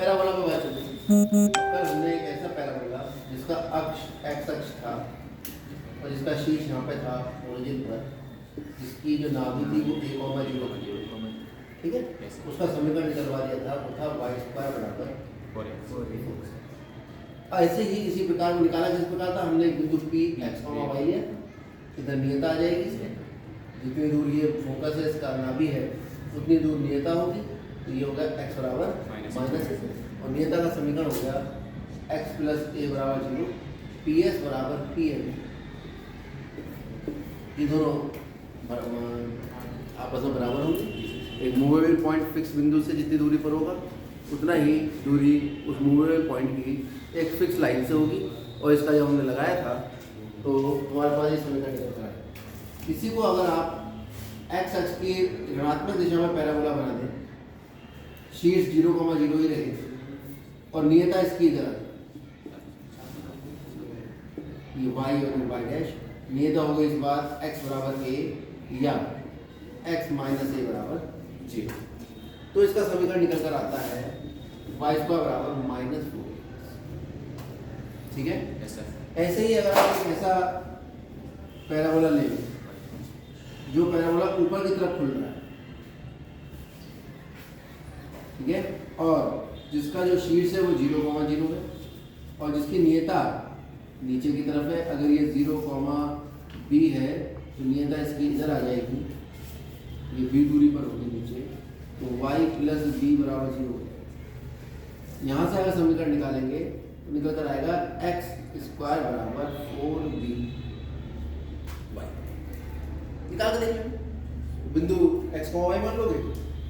Parabola पे बात चल रही है। कल हमने एक ऐसा पैराबोला जिसका अक्ष एक्स अक्ष था और जिसका शीर्ष यहाँ पे था ओरिजिन पर, जिसकी जो नाभि थी वो 1,0 थी, ठीक है। उसका समीकरण निकलवा दिया था, वो था y² बराबर 4x। ऐसे ही इसी प्रकार को निकाला जिस प्रकार था हमने एक बिंदु P x, y है, इधर नियता आ जाएगी इसमें, जितनी दूर ये फोकस है इसका नाभि है उतनी दूर नियता होगी, तो ये होगा x बराबर -a और नियता का समीकरण हो गया x + a बराबर 0, PS बराबर Pm। ये दोनों आपस में बराबर होंगे। एक मूवेबल पॉइंट फिक्स बिंदु से जितनी दूरी पर होगा उतना ही दूरी उस मूवेबल पॉइंट की एक फिक्स लाइन से होगी, और इसका जब हमने लगाया था तो हमारे पास ये समीकरण निकलता है। इसी को अगर आप x अक्ष की ऋणात्मक दिशा में पैराबोला बना दें, शीर्ष 0,0 ही रहे और नियता इसकी इधर ये y और y', नियता हो गई इस बार x बराबर a या x - a बराबर 0, तो इसका समीकरण निकल कर आता है y² बराबर -4। ठीक है। ऐसे ही अगर आप एक ऐसा पैराबोला लें जो पैराबोला ऊपर की तरफ खुल रहा है, ठीक है, और जिसका जो शीर्ष है वो 0,0 है और जिसकी नियता नीचे की तरफ है, अगर ये 0,b है तो नियता इसकी इधर आ जाएगी, ये b दूरी पर होगी नीचे, तो y + b बराबर 0 हो जाएगा। यहाँ से अगर समीकरण निकालेंगे तो निकल कर आएगा x² बराबर 4b। निकाल कर देख लो, बिंदु x, y मान लोगे,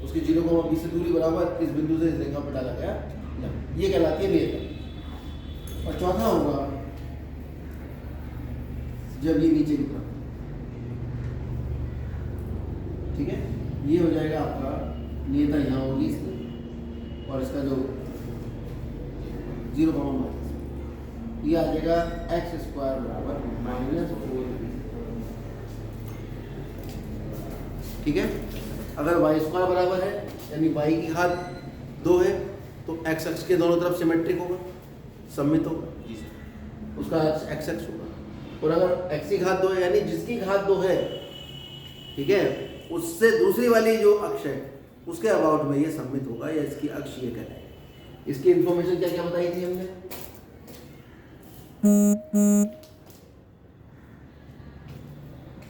उसकी 0,b से दूरी बराबर इस बिंदु से इस रेखा पर डाला गया, ये कहलाती है नियता। और चौथा होगा जब ये नीचे की तरफ, ठीक है, ये हो जाएगा आपका नियता यहाँ होगी इसकी, और इसका जो 0,, ये आ जाएगा x² बराबर -4b। ठीक है। अगर y² बराबर है यानी y की घात 2 है तो x अक्ष के दोनों तरफ सिमेट्रिक होगा, सममित होगा, उसका x अक्ष होगा। और अगर x की घात 2 है यानी जिसकी घात 2 है, ठीक है, उससे दूसरी वाली जो अक्ष है उसके अबाउट में ये सममित होगा या इसकी अक्ष ये कहलाएगी। इसकी इंफॉर्मेशन क्या क्या बताई थी हमने?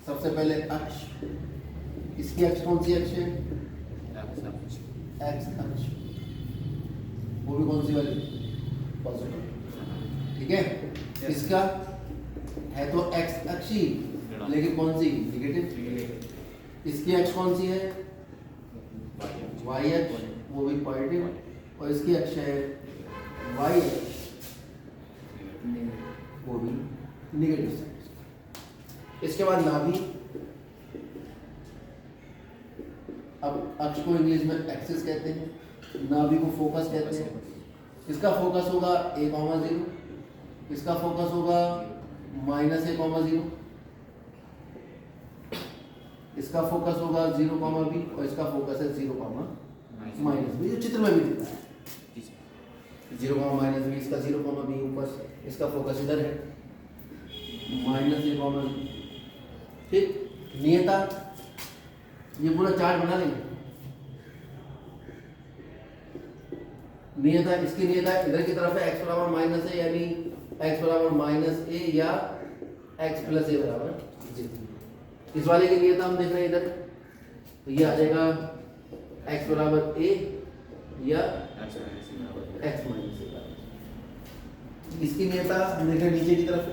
सबसे पहले अक्ष, इसकी अक्ष कौन सी अक्ष है? एक्स अक्ष, वो भी कौन सी वाली? पॉजिटिव, ठीक है। इसका है तो एक्स अक्ष ही, लेकिन कौन सी? नेगेटिव। इसकी अक्ष कौन सी है? वाई अक्ष, वो भी पॉजिटिव, और इसकी अक्ष है वाई अक्ष, वो भी नेगेटिव। इसके बाद नाभि, अब अक्ष को इंग्लिश में एक्सिस कहते हैं, नाभि को फोकस कहते हैं। इसका फोकस होगा a,0, इसका फोकस होगा -a,0, इसका फोकस होगा 0,b और इसका फोकस है 0,-b, जो चित्र में भी दिखता है 0,-b, इसका 0,b ऊपर, इसका फोकस इधर है -a,b। ठीक, नियता ये पूरा चार्ट बना लेंगे। नियता, इसकी नियता इधर की तरफ है x बराबर -a यानी x बराबर -a या x + a बराबर 0। इस वाले की नियता हम देख रहे हैं इधर, तो ये आ जाएगा x बराबर a या x - a। इसकी नियता हम देख रहे हैं नीचे की तरफ,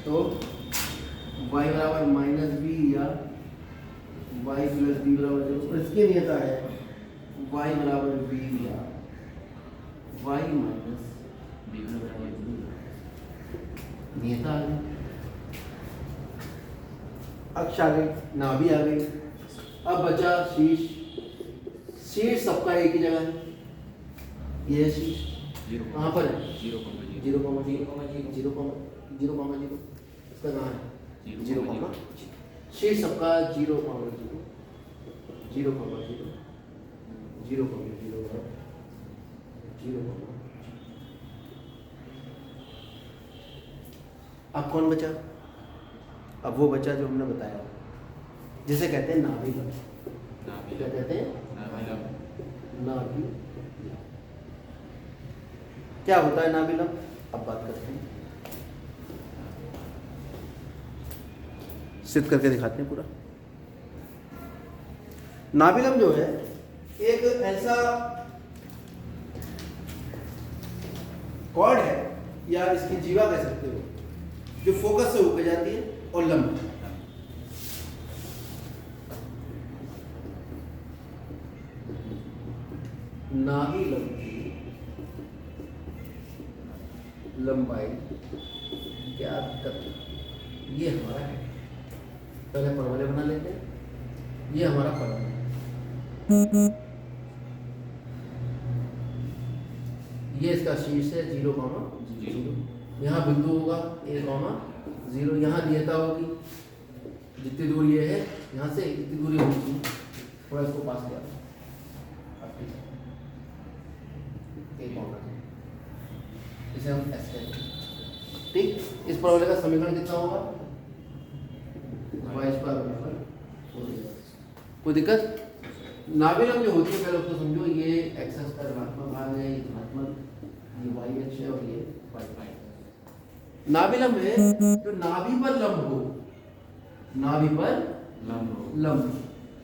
तो y बराबर -b या y + b बराबर 0, और इसकी नियता है y बराबर b या y - b बराबर 0। नियता आ गई, अक्ष आ गई, नाभि आ गई। अब बचा शीर्ष। शीर्ष सबका एक ही जगह है, ये है शीर्ष, कहाँ पर है? 0,0, इसका कहाँ है? 0, शीर्ष सबका 0,0, 0,0, 0,0, अब कौन बचा? अब वो बचा जो हमने बताया, जिसे कहते हैं नाभि लंब। क्या कहते हैं? नाभि। क्या होता है नाभि लंब? अब बात करते हैं, सिद्ध करके दिखाते हैं पूरा। नाभि लंब जो है एक ऐसा कॉर्ड है, या इसकी जीवा कह सकते हो, जो फोकस से होकर जाती है और लंब। नाभि लंब की लंबाई क्या तक, ये हमारा है। पहले परवलय बना लेते हैं। ये हमारा परवलय, ये इसका शीर्ष है 0,0। यहाँ बिंदु होगा A,0। यहाँ नियता होगी, जितनी दूर ये है यहाँ से इतनी दूरी होगी, थोड़ा इसको पास किया इसे हम S कहते हैं। ठीक, इस परवलय का समीकरण कितना होगा? y²। कोई दिक्कत? नाभि लंब जो होती है, पहले उसको समझो, ये एक्सेस का ऋणात्मक भाग है, ये धनात्मक, ये y अक्ष है और ये y। नाभि लंब है जो नाभि पर लंब हो, नाभि पर लंब।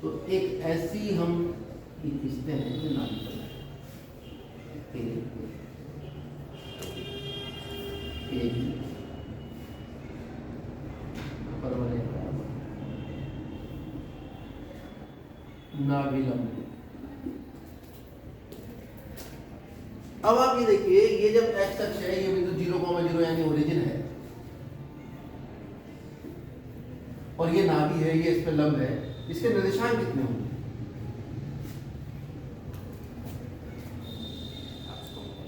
तो एक ऐसी हम खींचते हैं जो नाभि पर परवलय नाभि लंब। अब आप ये देखिए, ये जब x अक्ष है, ये बिंदु 0,0 यानी ओरिजिन है, और ये नाभि है, ये इस पे लंब है। इसके निर्देशांक कितने होंगे?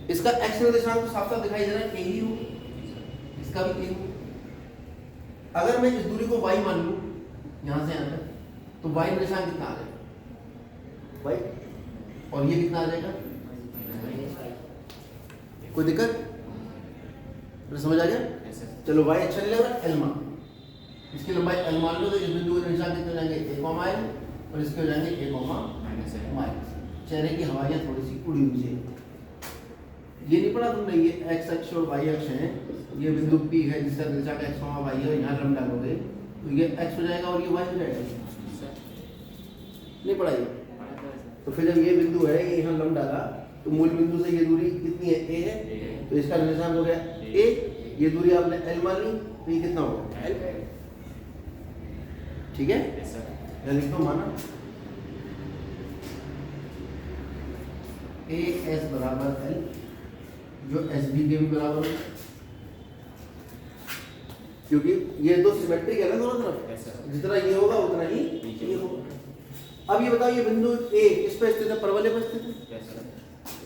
इसका x निर्देशांक तो साफ साफ दिखाई दे रहा है, यही हो, इसका भी यही हो। अगर मैं इस दूरी को y मान लूं, यहां से यहां तक, तो y निर्देशांक कितना आ जाएगा? y। और ये कितना आ जाएगा? कोई दिक्कत? समझ आ गया? चलो, y अच्छा नहीं लग रहा, l मान, इसकी लंबाई l मान लो, तो इस बिंदु के निशान कितने जाएंगे? a,l, और इसके हो जाएंगे a,। चेहरे की हवाइयाँ थोड़ी सी उड़ी हुई है। ये नहीं पढ़ा तुमने? ये x अक्ष और y अक्ष है, ये बिंदु P है जिसका निर्देशांक x, y है, यहाँ लंब डालोगे तो ये x हो जाएगा और ये y हो जाएगा। नहीं पढ़ा ये? तो फिर जब ये बिंदु है, ये यहाँ लंब डाला, तो मूल बिंदु से ये दूरी कितनी है? a है, तो इसका निर्देशांक हो गया a। ये दूरी आपने l मान ली, तो ये कितना होगा? l। ठीक है, या लिख दो, माना AS बराबर l, जो SB के भी बराबर है, क्योंकि ये दो सिमेट्रिक है ना दोनों तरफ, जितना ये होगा उतना ही ये होगा। अब ये बताओ, ये बिंदु A किस पे स्थित है? परवलय पर स्थित है,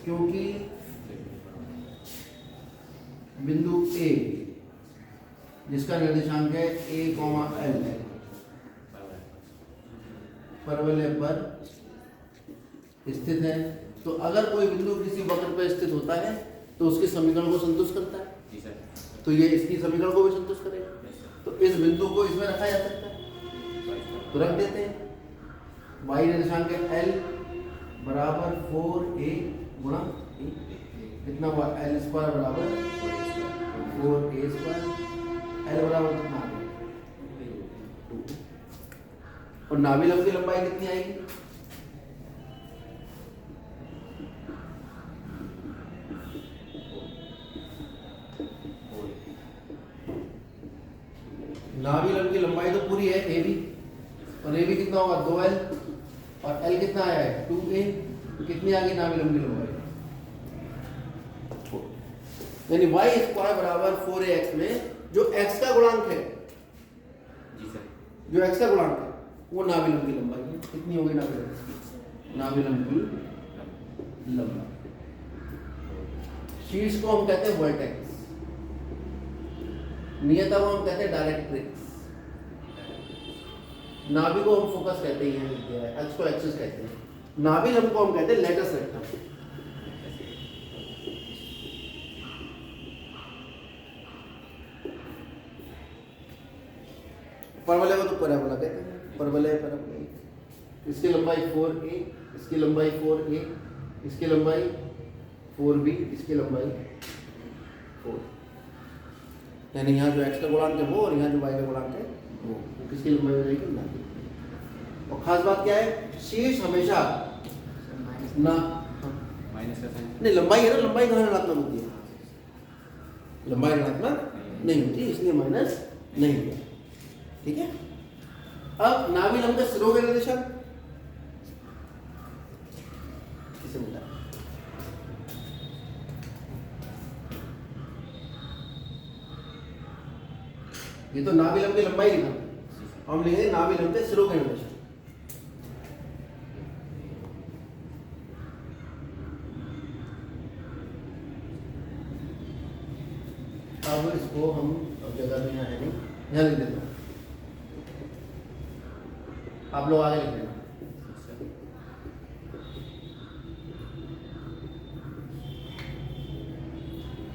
क्योंकि बिंदु A जिसका निर्देशांक है A,L है, परवलय पर स्थित है। तो अगर कोई बिंदु किसी वक्र पर स्थित होता है तो उसके समीकरण को संतुष्ट करता है, तो ये इसकी समीकरण को भी संतुष्ट करेगा। तो इस बिंदु को इसमें रखा जा सकता है, तो रख देते हैं। y निर्देशांक है l बराबर 4a गुणा a, कितना हुआ? l² बराबर 4a²। l बराबर कितना आ गया? 2। और नाभि लंब की लंबाई कितनी आएगी? नाभि लंब की लंबाई तो पूरी है AB, और AB कितना होगा? 2l, और L कितना आया है? 2a। कितनी आ गई नाभि लंब की लंबाई? यानी y² बराबर 4ax में जो x का गुणांक है, जो x का गुणांक है, वो नाभि लंब की लंबाई है। कितनी होगी नाभि लंब की लंबाई? शीर्ष को हम कहते हैं वर्टेक्स, नियता को हम कहते हैं डायरेक्ट्रिक्स, नाभि को हम फोकस कहते हैं, अक्ष को एक्सिस कहते हैं, नाभि लंब को हम कहते हैं लेटस रेक्टम। परवलय को तो पैराबोला कहते हैं, परवलय पैराबोला। इसकी लंबाई 4a, इसकी लंबाई 4a, इसकी लंबाई 4b, इसकी लंबाई 4। यानी यहाँ जो x का गुणांक है वो और यहाँ जो y का गुणांक है वो किसकी लंबाई हो जाएगी? ना। और खास बात क्या है, शेष हमेशा ना माइनस का साइन नहीं, लंबाई है ना, लंबाई कहाँ ऋणात्मक होती है? लंबाई ऋणात्मक नहीं होती, इसलिए माइनस नहीं होगा। ठीक है। अब नाभिलंब के सिरों के निर्देशांक किसे मिला? ये तो नाभिलंब की लंबाई लिखा, हम लिखेंगे नाभिलंब के सिरों के निर्देशांक। अब इसको हम, अब जगह तो यहाँ है नहीं, यहाँ लिख देता हूँ, आप लोग आगे लिख लेना।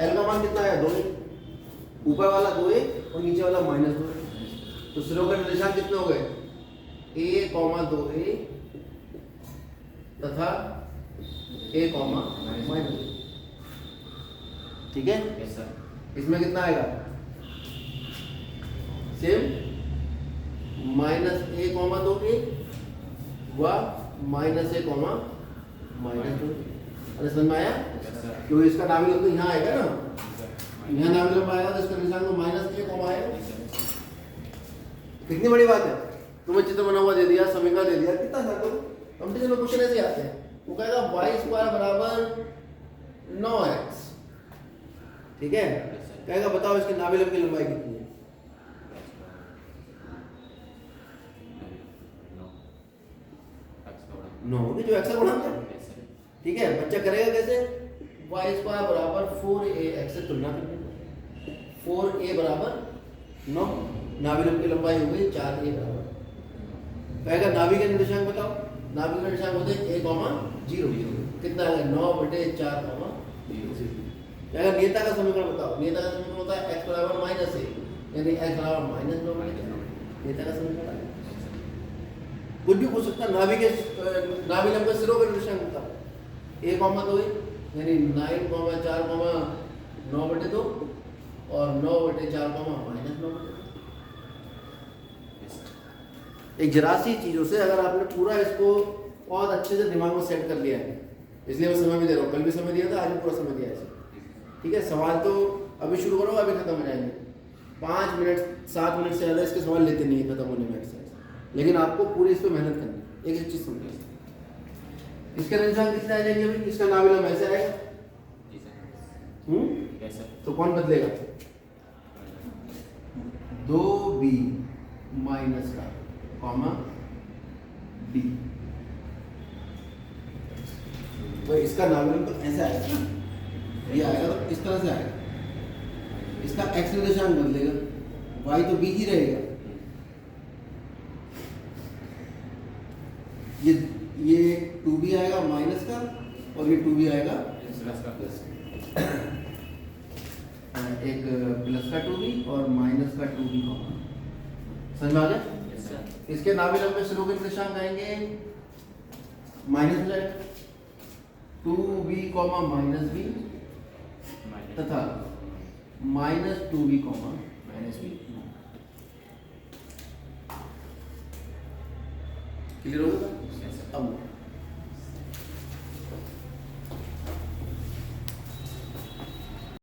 एल का मान कितना है? 2a, ऊपर वाला 2a और नीचे वाला -2a। तो सिरों के निर्देशांक कितने हो गए? a, 2a तथा a, -2। ठीक है। Yes sir. इसमें कितना आएगा? सेम -a, 2a व -a, -2। अरे समझ में आया? क्योंकि इसका नाभिलंब तो यहाँ आएगा ना, यहाँ नाभिलंब आएगा तो इसका निशान को -a, आएगा। कितनी बड़ी बात है। तुम्हें चित्र बना हुआ दे दिया, समीकरण दे दिया, कितना था तो कंपटीशन में क्वेश्चन ऐसे आते हैं। वो कहेगा y² बराबर 9x। ठीक है। कहेगा बताओ इसके नाभिलंब की लंबाई कितनी है? 9 होगी, जो x का गुणांक है। ठीक है। बच्चा करेगा कैसे? y² बराबर 4ax से तुलना करनी। 4a बराबर 9, नाभिलंब की लंबाई हो गई 4a बराबर। कहेगा नाभि के निर्देशांक बताओ। नाभि के निर्देशांक होते हैं a, 0। कितना है? 9/4, 0। कहेगा नियता का समीकरण बताओ। नियता का समीकरण होता है x बराबर -a, यानी x बराबर -9/4। नियता का समीकरण कुछ भी पूछ सकता है। नाभिलंब के सिरों के निर्देशांक बताओ। a, 2 यानी 9, 4, 9/2 और 9/4, -9/2। एक जरा सी चीजों से अगर आपने पूरा इसको बहुत अच्छे से दिमाग में सेट कर लिया है, इसलिए मैं समय भी दे रहा हूँ। कल भी समय दिया था, आज भी पूरा समय दिया है। ठीक है। सवाल तो अभी शुरू करो, अभी खत्म हो जाएंगे। 5 मिनट 7 मिनट से ज़्यादा इसके सवाल लेते नहीं है खत्म होने में एक्सरसाइज। लेकिन आपको पूरी इस पर मेहनत करनी है, एक एक चीज़ समझिए। इसके निर्देशांक कितने आ जाएंगे अभी? इसका नाभिलंब ऐसे आएगा। तो कौन बदलेगा? 2b माइनस का कॉमा d। तो इसका नाभिलंब तो ऐसे आएगा ना, ये आएगा तो इस तरह से आएगा। इसका x निर्देशांक बदलेगा, y तो b ही रहेगा। ये 2b आएगा माइनस का और ये 2b आएगा प्लस का। एक प्लस का 2b और माइनस का 2b कॉमन। समझ में आ गया? इसके नाभिलंब में सिरों के निर्देशांक आएंगे माइनस हो जाएगा 2b, -b तथा -2b, -b। क्लियर होगा? अब